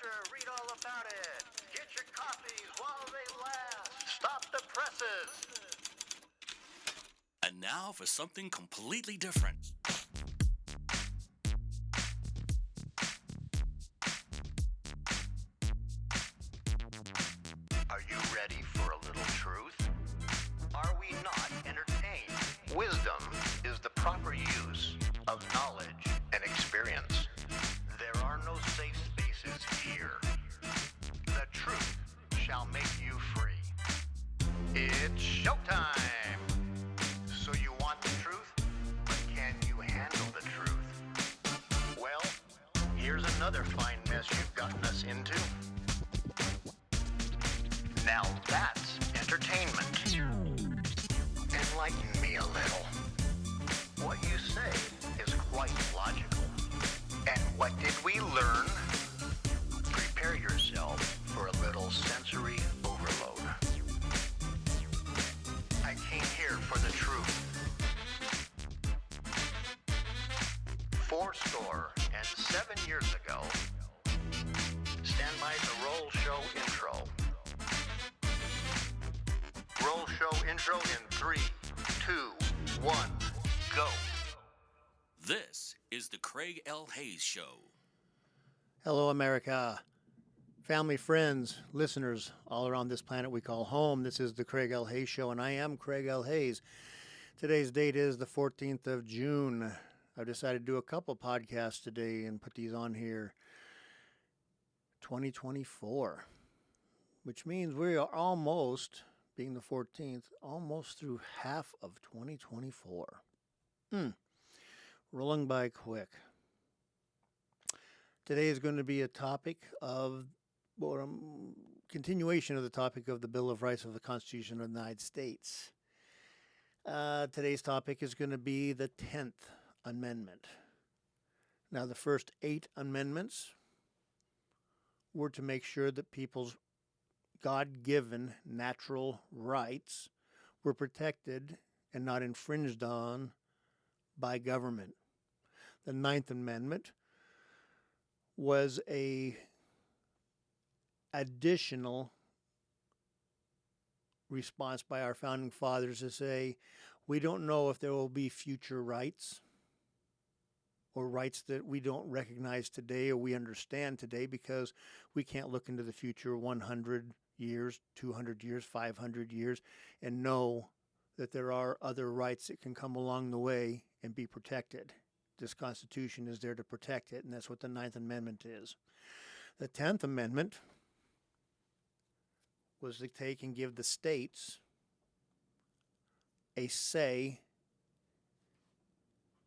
pressure, read all about it. Get your copies while they last. Stop the presses. And now for something completely different. Are you ready for a little truth? Are we not entertained? Wisdom is the proper use of knowledge and experience. There are no safe spaces here. The truth shall make you free. It's showtime! So you want the truth, but can you handle the truth? Well, here's another fine mess you've gotten us into. Now that's entertainment. Enlighten me a little. What you say is quite logical. And what did we learn? Prepare yourself for a little sensory overload. I came here for the truth. 7 years ago. Stand by the roll show intro. Roll show intro in 3, 2, 1, go. This is the Craig L. Hayes Show. Hello, America. Family, friends, listeners all around this planet we call home. This is the Craig L. Hayes Show, and I am Craig L. Hayes. Today's date is the 14th of June. I've decided to do a couple podcasts today and put these on here. 2024, which means we are almost, being the 14th, almost through half of 2024. Rolling by quick. Today is going to be a topic of, or continuation of the topic of the Bill of Rights of the Constitution of the United States. Today's topic is going to be the 10th Amendment. Now, the first 8 amendments were to make sure that people's God-given natural rights were protected and not infringed on by government. The 9th Amendment was a additional response by our founding fathers to say, we don't know if there will be future rights or rights that we don't recognize today or we understand today because we can't look into the future 100 years, 200 years, 500 years and know that there are other rights that can come along the way and be protected. This Constitution is there to protect it, and that's what the 9th Amendment is. The 10th Amendment was to take and give the states a say,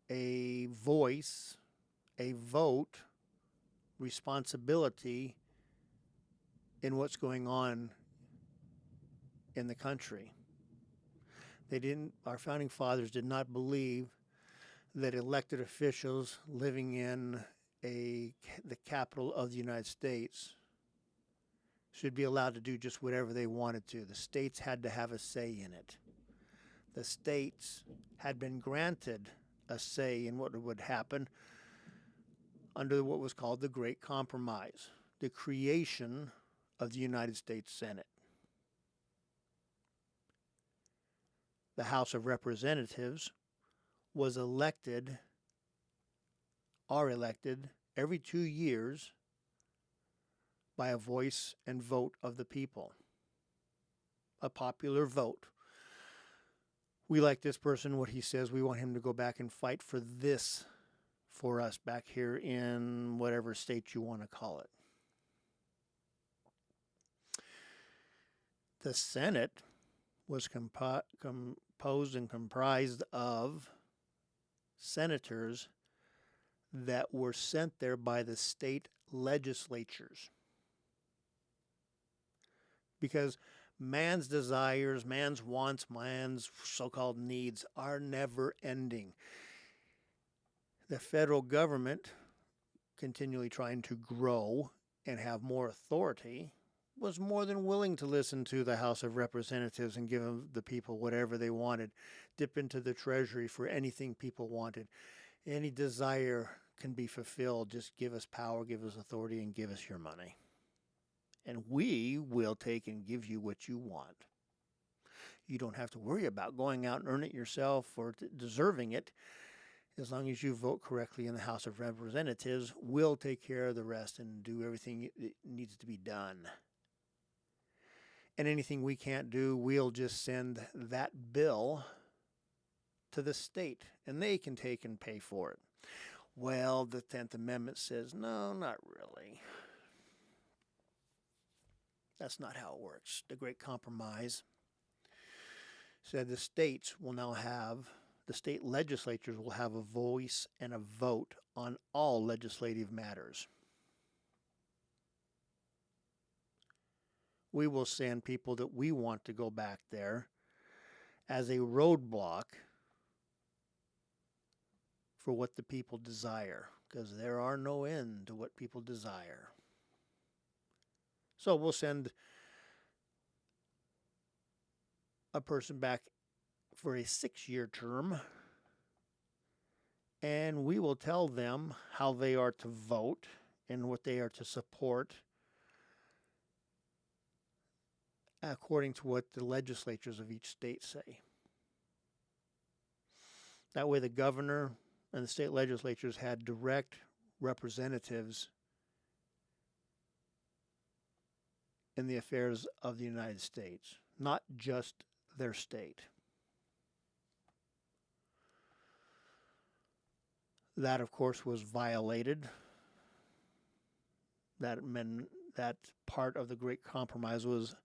a voice, a vote, responsibility in what's going on in the country. Our founding fathers did not believe that elected officials living in the capital of the United States should be allowed to do just whatever they wanted to. The states had to have a say in it. The states had been granted a say in what would happen under what was called the Great Compromise, the creation of the United States Senate. The House of Representatives are elected every 2 years by a voice and vote of the people. A popular vote. We like this person, what he says. We want him to go back and fight for this for us back here in whatever state you want to call it. The Senate was composed and comprised of senators that were sent there by the state legislatures. Because man's desires, man's wants, man's so-called needs are never ending. The federal government, continually trying to grow and have more authority, was more than willing to listen to the House of Representatives and give the people whatever they wanted, dip into the treasury for anything people wanted. Any desire can be fulfilled. Just give us power, give us authority, and give us your money. and we will take and give you what you want. You don't have to worry about going out and earning it yourself or deserving it. As long as you vote correctly in the House of Representatives, we'll take care of the rest and do everything that needs to be done. And anything we can't do, we'll just send that bill to the state, and they can take and pay for it. Well, the 10th Amendment says, no, not really. That's not how it works. The Great Compromise said the state legislatures will have a voice and a vote on all legislative matters. We will send people that we want to go back there as a roadblock for what the people desire, because there are no end to what people desire. So we'll send a person back for a 6-year term, and we will tell them how they are to vote and what they are to support according to what the legislatures of each state say. That way the governor and the state legislatures had direct representatives in the affairs of the United States, not just their state. That, of course, was violated. That part of the Great Compromise was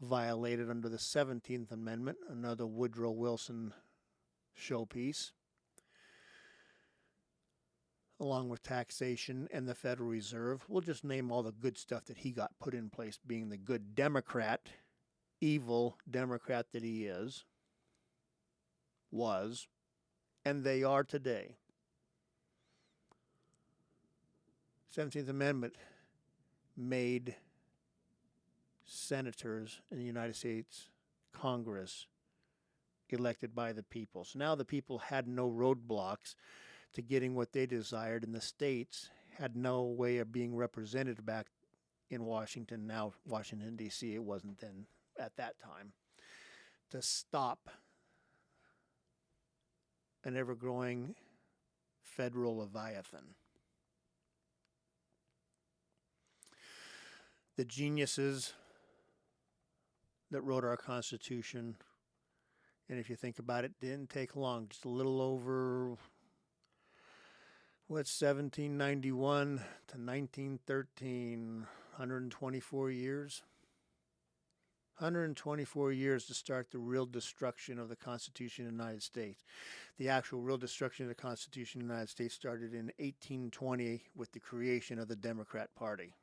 violated under the 17th Amendment, another Woodrow Wilson showpiece, along with taxation and the Federal Reserve. We'll just name all the good stuff that he got put in place, being the good Democrat, evil Democrat that he was, and they are today. 17th Amendment made senators in the United States Congress elected by the people. So now the people had no roadblocks to getting what they desired, and the states had no way of being represented back in Washington, now Washington, D.C. It wasn't then at that time, to stop an ever-growing federal leviathan. The geniuses that wrote our Constitution, and if you think about it, didn't take long, just a little over 1791 to 1913, 124 years. 124 years to start the real destruction of the Constitution of the United States. The actual real destruction of the Constitution of the United States started in 1820 with the creation of the Democrat Party.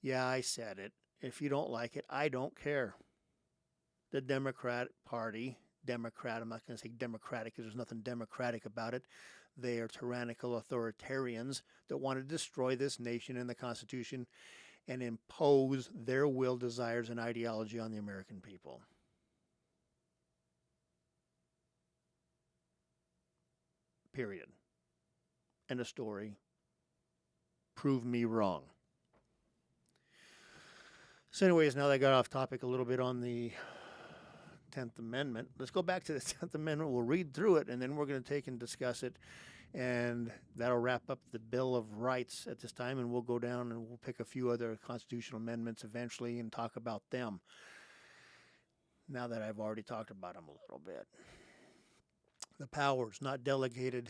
Yeah, I said it. If you don't like it, I don't care. The Democrat Party, I'm not going to say democratic because there's nothing democratic about it. They are tyrannical authoritarians that want to destroy this nation and the Constitution and impose their will, desires, and ideology on the American people. Period. End of story. Prove me wrong. So anyways, now that I got off topic a little bit on the 10th Amendment, let's go back to the 10th Amendment. We'll read through it, and then we're going to take and discuss it. And that'll wrap up the Bill of Rights at this time, and we'll go down and we'll pick a few other constitutional amendments eventually and talk about them, now that I've already talked about them a little bit. The powers not delegated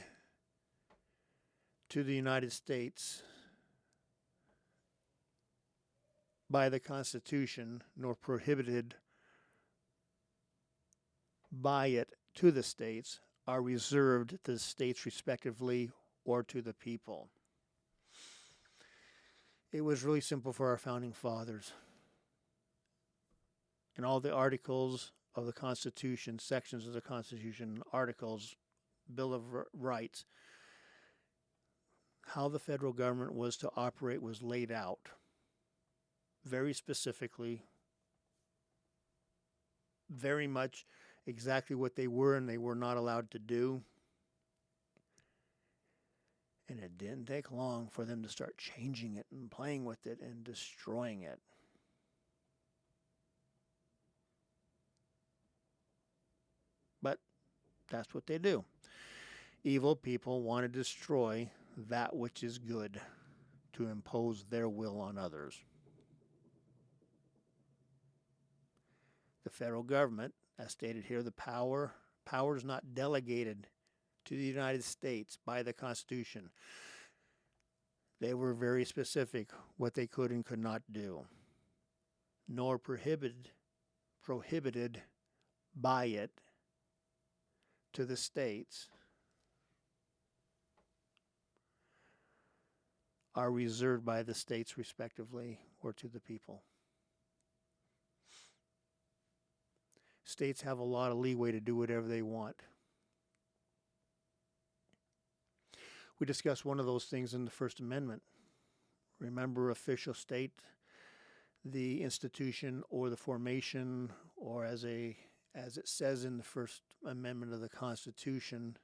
to the United States by the Constitution, nor prohibited by it to the states, are reserved to the states respectively or to the people. It was really simple for our founding fathers. In all the articles of the Constitution, sections of the Constitution, articles, Bill of Rights, how the federal government was to operate was laid out very specifically, very much exactly what they were and they were not allowed to do. And it didn't take long for them to start changing it and playing with it and destroying it. But that's what they do. Evil people want to destroy that which is good to impose their will on others. The federal government, as stated here, the power is not delegated to the United States by the Constitution. They were very specific what they could and could not do, nor prohibited by it to the states, are reserved by the states respectively or to the people. States have a lot of leeway to do whatever they want. We discussed one of those things in the First Amendment. Remember, official state, the institution or the formation, or as it says in the First Amendment of the Constitution,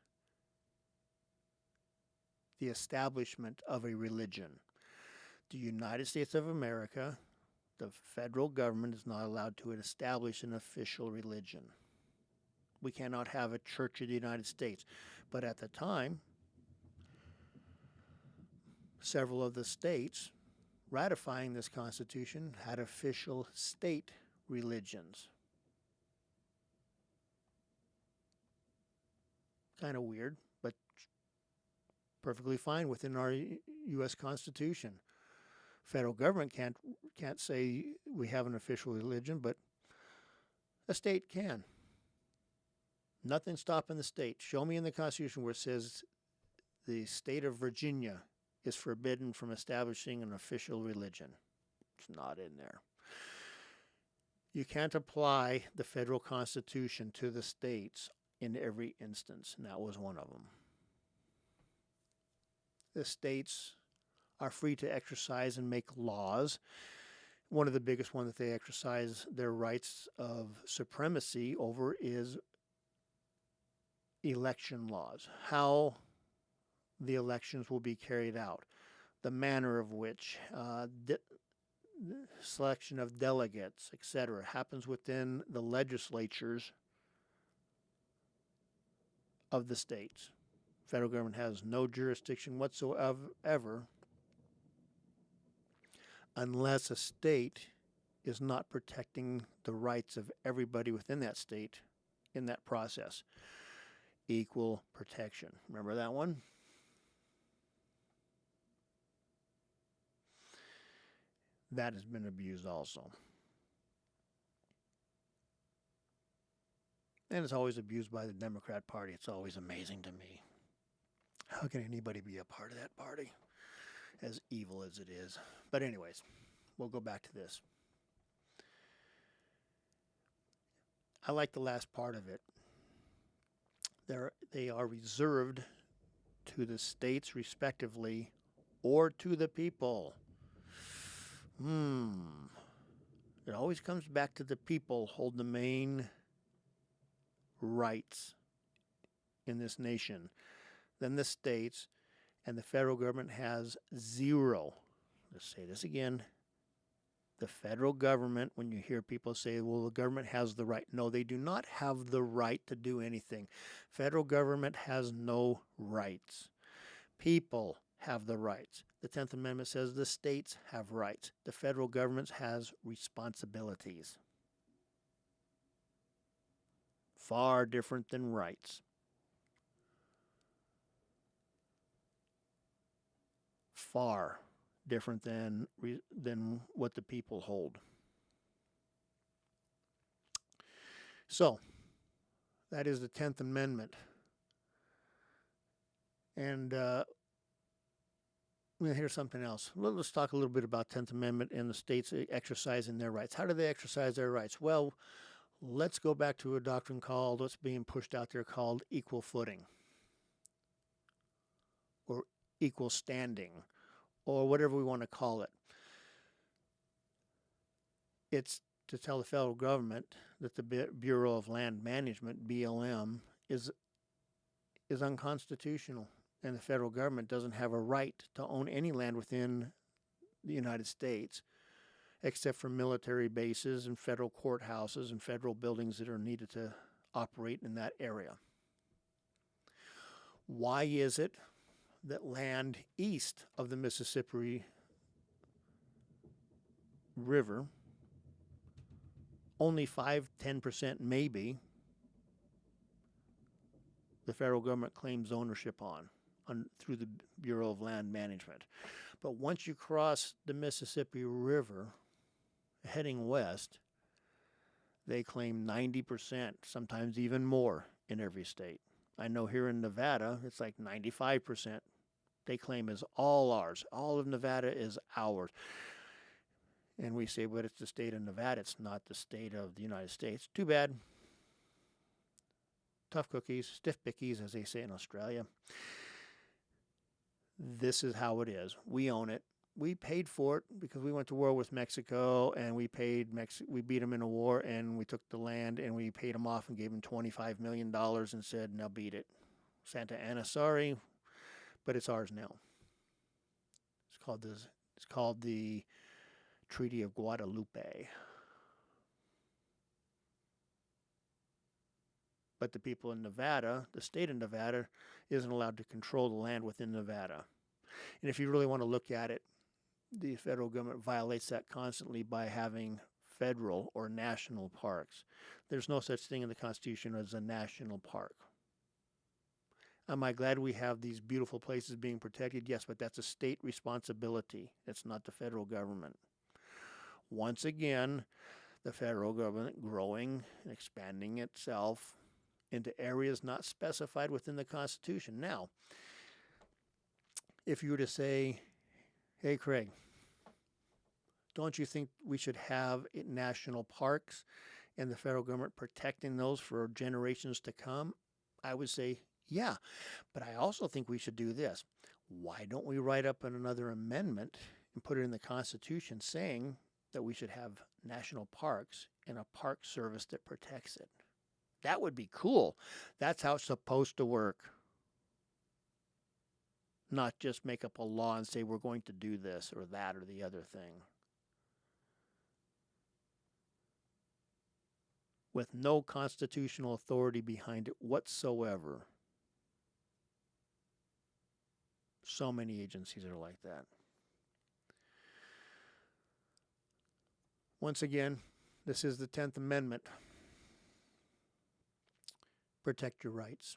the establishment of a religion. The United States of America, the federal government is not allowed to establish an official religion. We cannot have a church of the United States. But at the time, several of the states ratifying this Constitution had official state religions. Kind of weird, but perfectly fine within our U.S. Constitution. Federal government can't say we have an official religion, but a state can. Nothing stopping the state. Show me in the Constitution where it says the state of Virginia is forbidden from establishing an official religion. It's not in there. You can't apply the federal Constitution to the states in every instance, and that was one of them. The states are free to exercise and make laws. One of the biggest ones that they exercise their rights of supremacy over is election laws. How the elections will be carried out, the manner of which, selection of delegates, etc., happens within the legislatures of the states. Federal government has no jurisdiction whatsoever unless a state is not protecting the rights of everybody within that state in that process. Equal protection. Remember that one? That has been abused also. And it's always abused by the Democrat Party. It's always amazing to me. How can anybody be a part of that party, as evil as it is? But anyways, we'll go back to this. I like the last part of it. They are reserved to the states respectively or to the people. It always comes back to the people hold the main rights in this nation. Then the states and the federal government has zero. Let's say this again. The federal government, when you hear people say, well, the government has the right. No, they do not have the right to do anything. Federal government has no rights. People have the rights. The 10th Amendment says the states have rights. The federal government has responsibilities. Far different than rights. Far different than what the people hold. So, that is the 10th Amendment. And here's something else. Let's talk a little bit about 10th Amendment and the states exercising their rights. How do they exercise their rights? Well, let's go back to a doctrine called, what's being pushed out there called equal footing or equal standing or whatever we want to call it. It's to tell the federal government that the Bureau of Land Management, BLM, is unconstitutional. and the federal government doesn't have a right to own any land within the United States, except for military bases and federal courthouses and federal buildings that are needed to operate in that area. Why is it that land east of the Mississippi River, only 5-10% maybe, the federal government claims ownership on through the Bureau of Land Management? But once you cross the Mississippi River heading west, they claim 90%, sometimes even more in every state. I know here in Nevada, it's like 95%. They claim is all ours. All of Nevada is ours. And we say, but it's the state of Nevada. It's not the state of the United States. Too bad. Tough cookies, stiff pickies, as they say in Australia. This is how it is. We own it. We paid for it because we went to war with Mexico, and we beat them in a war, and we took the land, and we paid them off and gave them $25 million and said, now beat it. Santa Ana, sorry, but it's ours now. It's called the Treaty of Guadalupe. But the people in Nevada, the state of Nevada, isn't allowed to control the land within Nevada. And if you really want to look at it, the federal government violates that constantly by having federal or national parks. There's no such thing in the Constitution as a national park. Am I glad we have these beautiful places being protected? Yes, but that's a state responsibility. It's not the federal government. Once again, the federal government growing and expanding itself into areas not specified within the Constitution. Now, if you were to say, hey, Craig, don't you think we should have national parks and the federal government protecting those for generations to come? I would say, yeah, but I also think we should do this. Why don't we write up another amendment and put it in the Constitution saying that we should have national parks and a park service that protects it? That would be cool. That's how it's supposed to work. Not just make up a law and say we're going to do this or that or the other thing. With no constitutional authority behind it whatsoever. So many agencies are like that. Once again, this is the 10th Amendment. Protect your rights.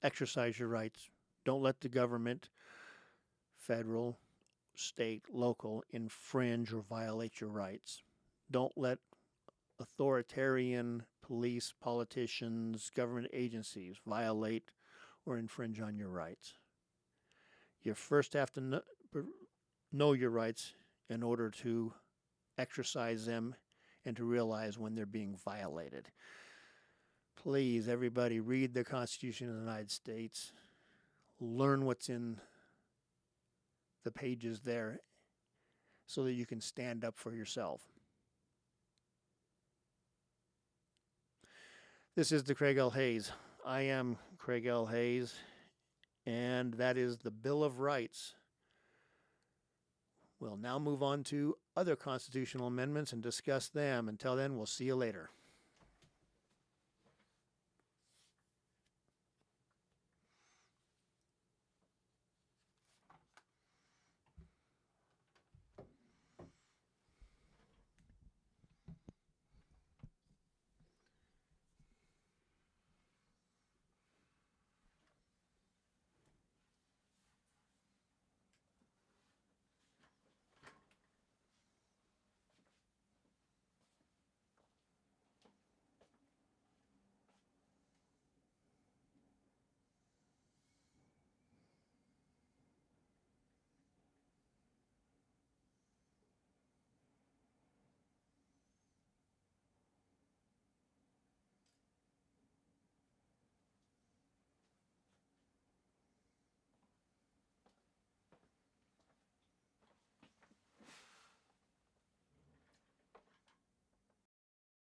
Exercise your rights. Don't let the government, federal, state, local, infringe or violate your rights. Don't let authoritarian police, politicians, government agencies violate or infringe on your rights. You first have to know your rights in order to exercise them and to realize when they're being violated. Please, everybody, read the Constitution of the United States. Learn what's in the pages there so that you can stand up for yourself. This is the Craig L. Hayes. I am Craig L. Hayes, and that is the Bill of Rights. We'll now move on to other constitutional amendments and discuss them. Until then, we'll see you later.